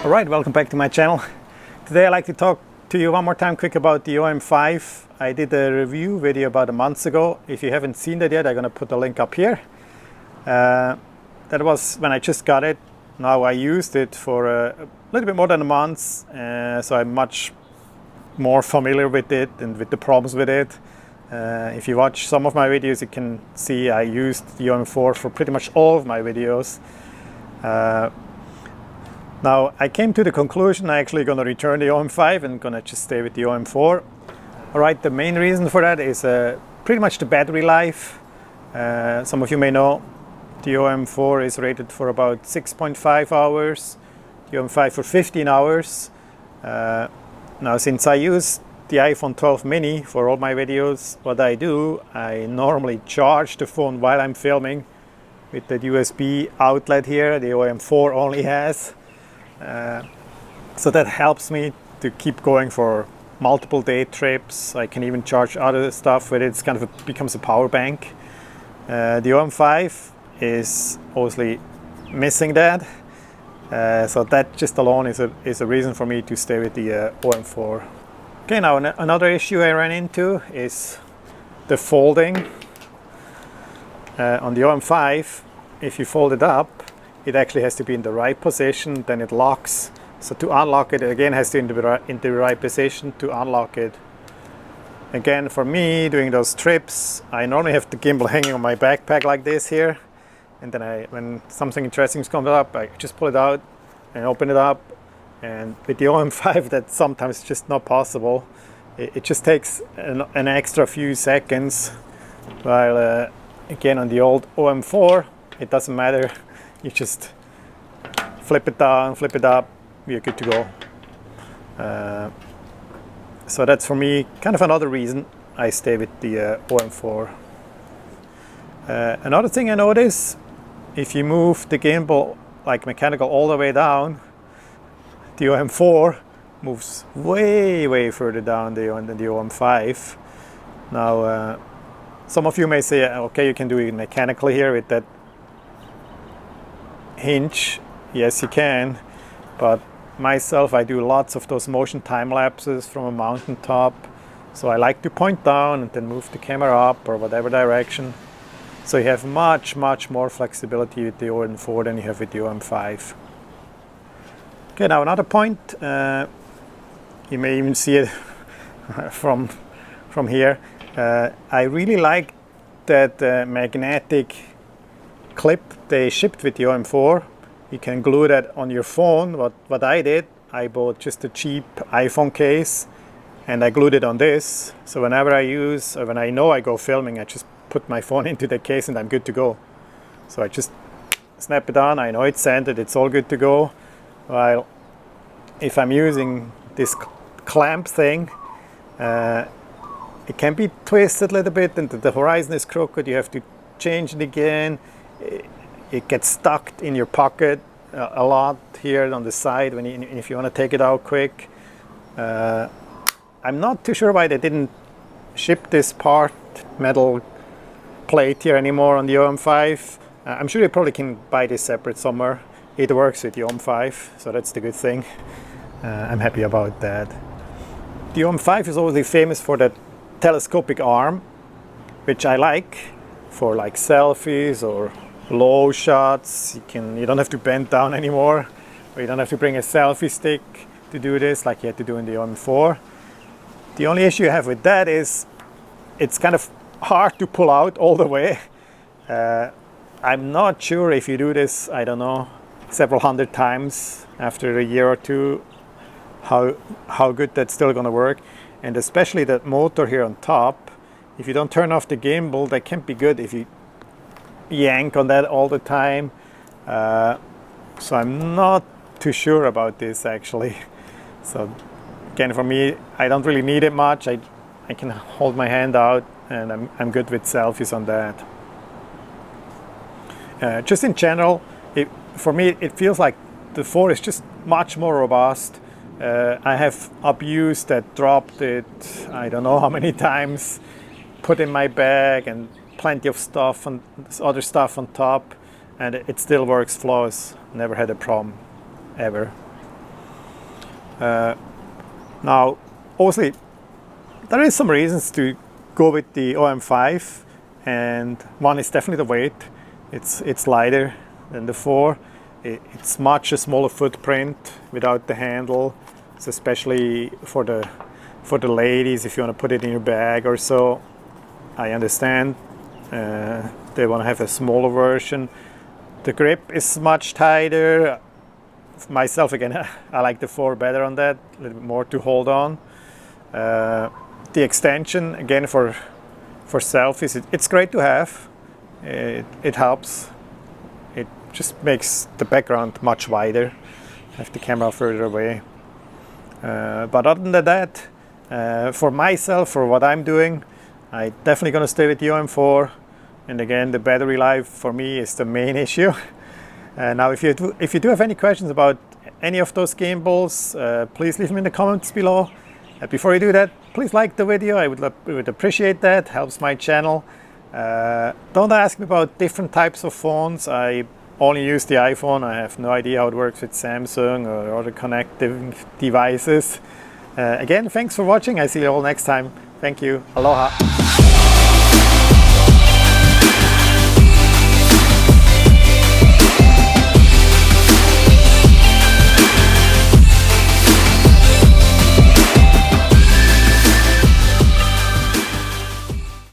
Alright, welcome back to my channel. Today I'd like to talk to you one more time quick about the OM5. I did a review video about a month ago. If you haven't seen that yet, I'm going to put the link up here. That was when I just got it. Now I used it for a little bit more than a month, so I'm much more familiar with it and with the problems with it. If you watch some of my videos, you can see I used the OM4 for pretty much all of my videos. Now I came to the conclusion I'm actually going to return the OM5 and going to just stay with the OM4. Alright, the main reason for that is pretty much the battery life. Some of you may know the OM4 is rated for about 6.5 hours, the OM5 for 15 hours. Now since I use the iPhone 12 mini for all my videos, what I do, I normally charge the phone while I'm filming with the USB outlet here. The OM4 only has. So that helps me to keep going for multiple day trips. I can even charge other stuff where it's kind of becomes a power bank. The OM5 is obviously missing that, so that just alone is a reason for me to stay with the OM4. Okay, now another issue I ran into is the folding. On the OM5, if you fold it up, it actually has to be in the right position, then it locks. So to unlock it, again, has to be in the right position to unlock it. Again, for me, doing those trips, I normally have the gimbal hanging on my backpack like this here. And then when something interesting comes up, I just pull it out and open it up. And with the OM5, that's sometimes just not possible. It just takes an extra few seconds. While again, on the old OM4, it doesn't matter. You just flip it down, flip it up, you're good to go. So that's for me kind of another reason I stay with the OM4. Another thing I notice, if you move the gimbal like mechanical all the way down, the OM4 moves way further down than the OM5. Now some of you may say, okay, you can do it mechanically here with that hinge. Yes, you can, but myself, I do lots of those motion time lapses from a mountaintop, so I like to point down and then move the camera up or whatever direction. So you have much more flexibility with the OM4 than you have with the OM5. Okay, now another point, you may even see it from here. I really like that magnetic clip they shipped with the OM4. You can glue that on your phone. What I did, I bought just a cheap iPhone case and I glued it on this. So whenever I use, or when I know I go filming, I just put my phone into the case and I'm good to go. So I just snap it on, I know it's centered, it's all good to go. While if I'm using this clamp thing, it can be twisted a little bit and the horizon is crooked, you have to change it again. It gets stuck in your pocket a lot here on the side if you want to take it out quick. I'm not too sure why they didn't ship this metal plate here anymore on the OM5. I'm sure you probably can buy this separate somewhere. It works with the OM5, so that's the good thing. I'm happy about that. The OM5 is obviously famous for that telescopic arm, which I like for like selfies or low shots. You don't have to bend down anymore, or you don't have to bring a selfie stick to do this like you had to do in the OM4. The only issue you have with that is it's kind of hard to pull out all the way. I'm not sure if you do this, I don't know, several hundred times after a year or two, how good that's still going to work. And especially that motor here on top, if you don't turn off the gimbal, that can't be good if you yank on that all the time. So I'm not too sure about this actually. So again, for me, I don't really need it much. I can hold my hand out and I'm good with selfies on that. Just in general, for me it feels like the 4 is just much more robust. I have abused that, dropped it I don't know how many times, put in my bag and plenty of stuff and other stuff on top, and it still works flawless. Never had a problem ever. Now, obviously, there is some reasons to go with the OM5, and one is definitely the weight. It's lighter than the 4. It's much a smaller footprint without the handle. It's especially for the ladies, if you want to put it in your bag or so. I understand they want to have a smaller version. The grip is much tighter. Myself, again, I like the 4 better on that, a little bit more to hold on. The extension, again, for selfies, it's great to have. It helps. It just makes the background much wider. Have the camera further away. But other than that, for myself, for what I'm doing, I'm definitely going to stay with the OM4. And again, the battery life for me is the main issue. Now, if you do have any questions about any of those gimbals, please leave them in the comments below. Before you do that, please like the video. I would appreciate that. Helps my channel. Don't ask me about different types of phones. I only use the iPhone. I have no idea how it works with Samsung or other connective devices. Again, thanks for watching. I see you all next time. Thank you. Aloha.